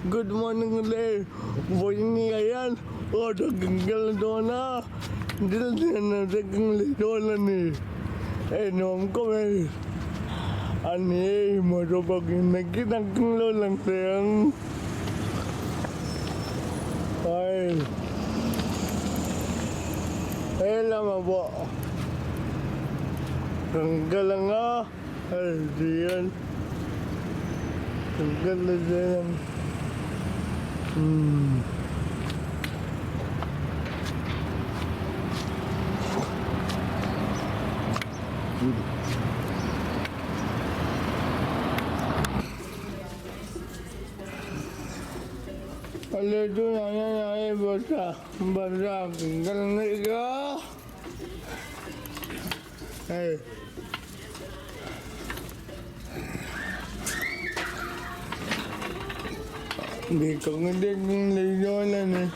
Good morning ulit. Bunyi ayan. Oh, dagang doon na. Dito na dagang doon ni. Nom ko eh. Ani, marupag nakitang lo lang sayang. Ay. Eh, lama po. Tanggal lang ah. Ay, diyan. Tanggal na diyan. Kalau itu nanya basah, tinggal nega. Hey. Di ko ngedek ng leyonan eh.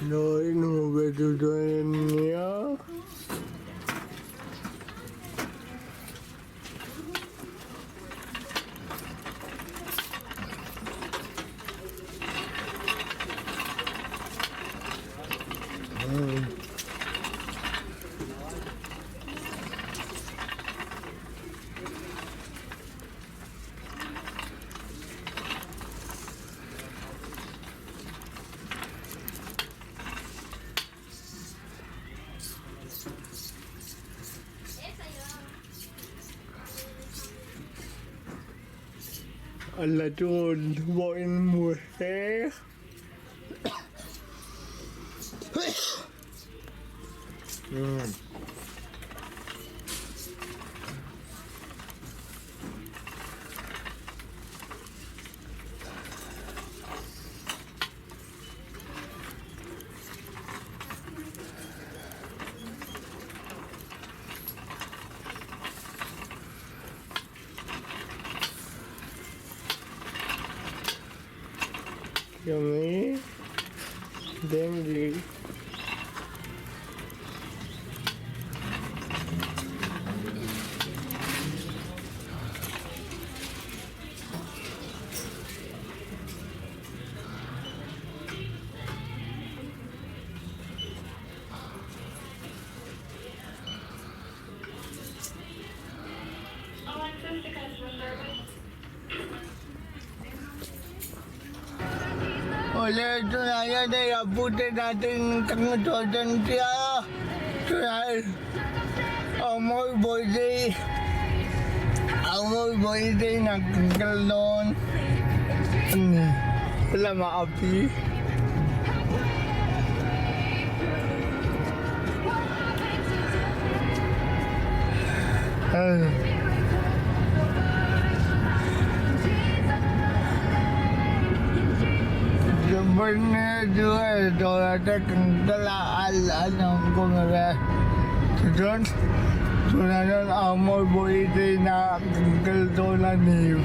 No, ini betul dunia. Allah tuh bawain muhe. Yummy. Dandy. Alexis to customer service. Oleh itu nanya deh, abutin natin kangutodan siya. Tunay, amoy boy day nagkalon. Wala maapi. Sebenarnya juga itu ada kendala yang kumere. Jadi sebenarnya amoy boy day na kangutodan niyo.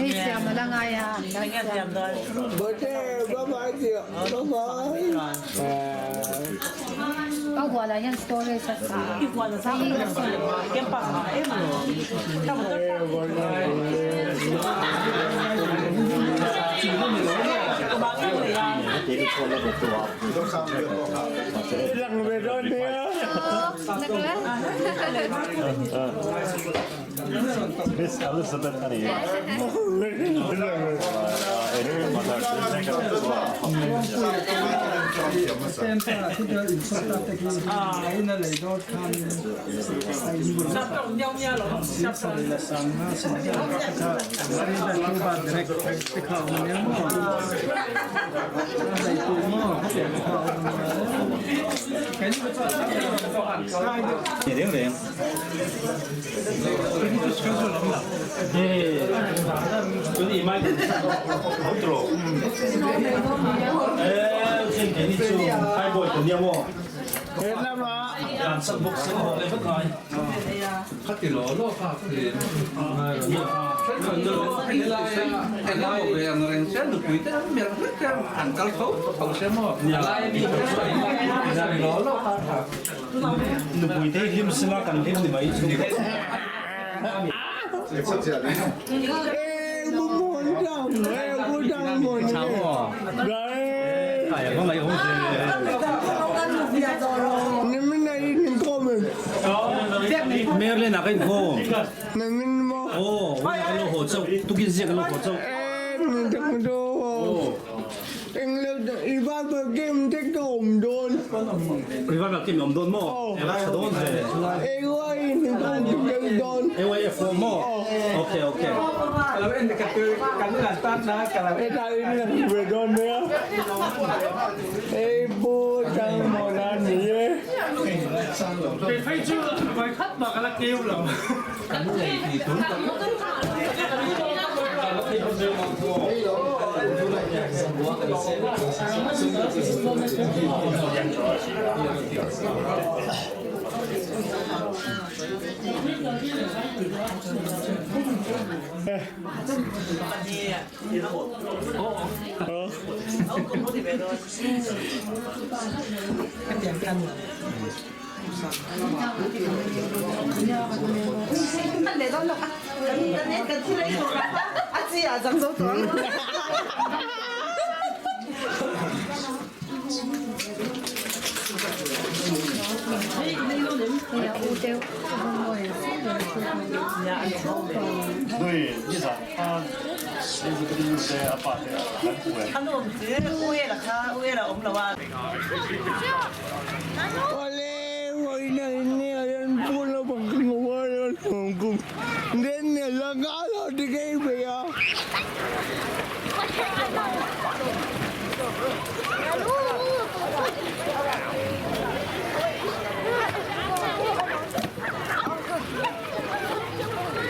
Siamo lang ayan. Bote, bye-bye siya. Bye-bye. Oh, wala yan story sa Ilang meron niya. Visst, alldeles så bättre än Sempre si deve insultare che una lei do kan sai la sanna sa ka sai da tu ba direct te ka ne mo sai tu mo ke ka kan ni ba sai Gì đấy vậy? Cái gì mai cũng không trộn. Xin cái đi chung hai buổi cùng nhau không? เห็นแล้วมา Làm sân bốc sân hộ lên bất ngờ. Khắc thì lỗ lỗ khắc thì khắc còn được cái lai về người sẽ được quý tới miền rất là hẳn cao số không sẽ mò lai đi cái lỗ lỗ khắc Nụ bùi thế liêm sinh ra cần thêm thì mấy chung đi. เอ้บุมวนจังบุจังมวนเนี่ยได้ Phải có mấy ông gì? นี่ไม่ได้ยินข้อมูล Mer lên là cái khô. นั่นมันมอ Ồ, bây giờ cái lô hổ trâu, tu kia riêng cái lô hổ trâu. มันจะมาดูเอ็งเลือกอีบ้าเบอร์เกมที่โดมโดน Rồi vào kim ẩm đôn mò. Em đã đôn rồi. เอ้ว่าอีนี่โดนโดน Em quay phô mò. Ok ok. kalau en dekat kan lah start dah kalau ไอ้ตาอีนี่เวโดนเนี่ยเอ้บูจังโมนานี่ เป็นไฟชื่อไฟคัดบอกกันละเกลเหรอ để đó là internet cần thiết đấy chị à dám dấu tuổi对，你想他谁是个零岁啊？爸的，很苦哎。 anh ôm chứ uê là kha uê là ông là ba โอเล่โอ้ยเนี่ยเรียนพูดแล้วผมก็งงว่าเรื่องของกูเรียนเนี่ยแล้วก็เราที่ไงไปอ่ะ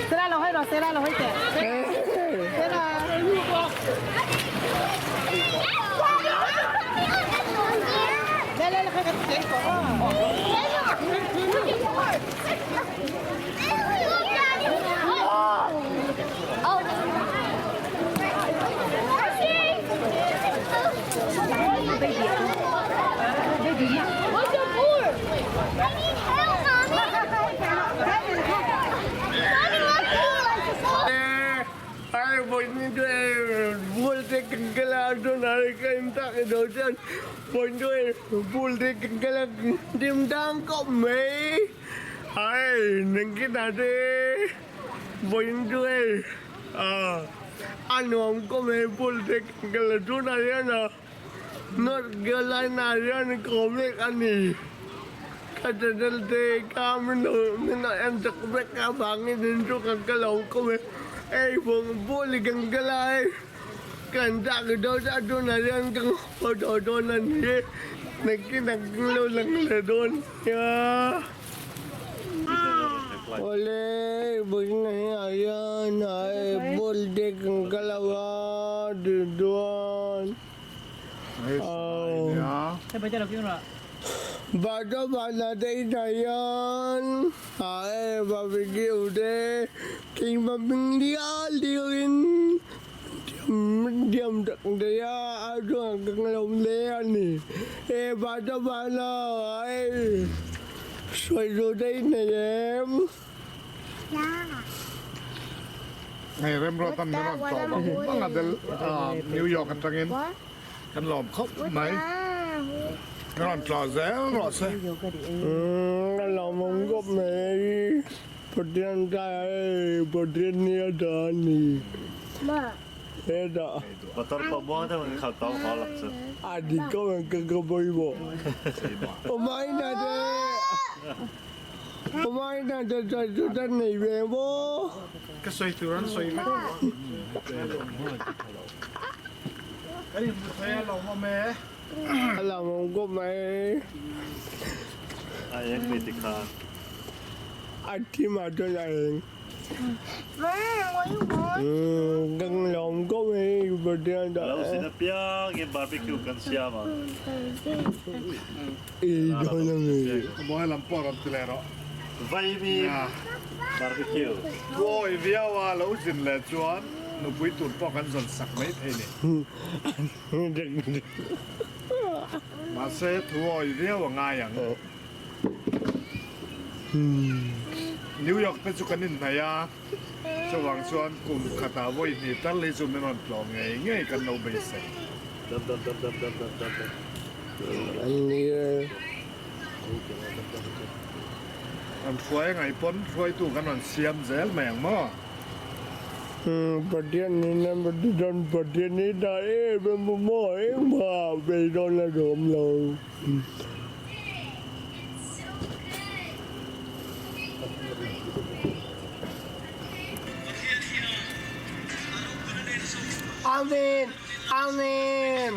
Thế ra là hơi rồi, thế ra là hơi trẻ. Thế là đây là hơi cái trẻ của What's your board? I need help, Mommy. Mommy, Ay, voy ni de vuelta que la dona que está que do chân voyด้วยvuelta que la dim đang có mấy ay nên cái nào đi voyด้วยanh không có mấy vuelta que la dona ya na nó cái lại na ya nó có mấy anh này cái chân de mình nói em chắc biết cả bằng cái đến chỗ cái lầu có mấy Ê, buông boleh genggelai. Kan tak kedau tak don harian kang foto donan ni. Nak nak lu lang don. Ya. Boleh begini harian ai boleh genggelai don. Saya baca lagi enggak? Baca mana day dayan. Ay, babigil de. King babinglial diin. Diam tak daya aduh kengalom lean ni. Baca mana ay. Soi do day na em. Ngày rem ro tan ron to bang adel New York kan tangin kan lom khop mai ron to ze ro se Kalau mongkop ni. Pedian ni ada ni. Eda. Motor pembuang tu kau tahu kalau tu. Adik kau yang kegabui bo. Pemain ada. Pemain ada dan ni bo. Kesuituran suai macam. Kali saya lalu meh. Alam monggo mai. Ayah kritika. Ati macam lain. Mom, Gang lòng có mấy bữa đêm Kalau đó. sini piang yang barbecue kan siapa? Đó là người. Boleh lampau orang telera. Vibe barbecue. Oi viawa lalu jin le cuan. Nupui tun pokan zon sak mai thei ni. Masa tuoi viawa ngayang. New York เป็นสุกันินทยาสว่างชวนกลุ่มคาตาโวยนี่ตั้งเลยจุ่มนอนปลองไงกันเราไปเสก Anh đi อันช่วยไงป้นช่วยตู้กันนอนเสียมเซลแมงม้อ bữa đêm này nằm bữa đêm này đây bên bờ mỏi mà về đó là đốm lâu. Amin, amin.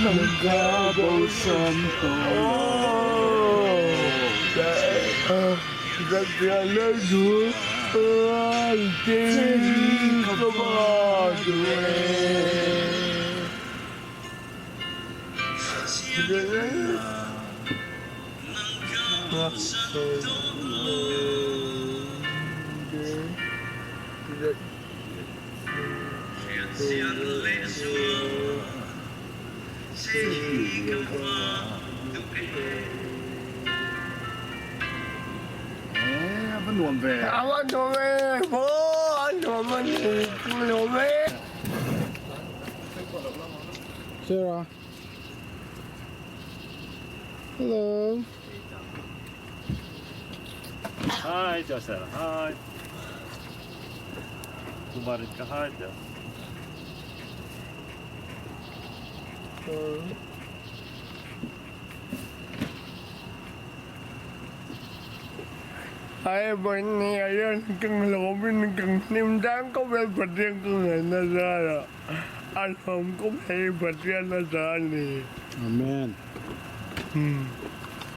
Nanggabaw santo. Naglalaro ang tingin kabado. Apa nuam ve? Awan dome, bo, awan dome. Sarah. Hello. Hi, Joseph. Hi. Kumarin ka, hi. Ai bên nghe lên cưng lộ bên cưng niêm đáng có bên vật riêng của người nó ra rồi anh không có hay vật riêng nó ra nè Amen.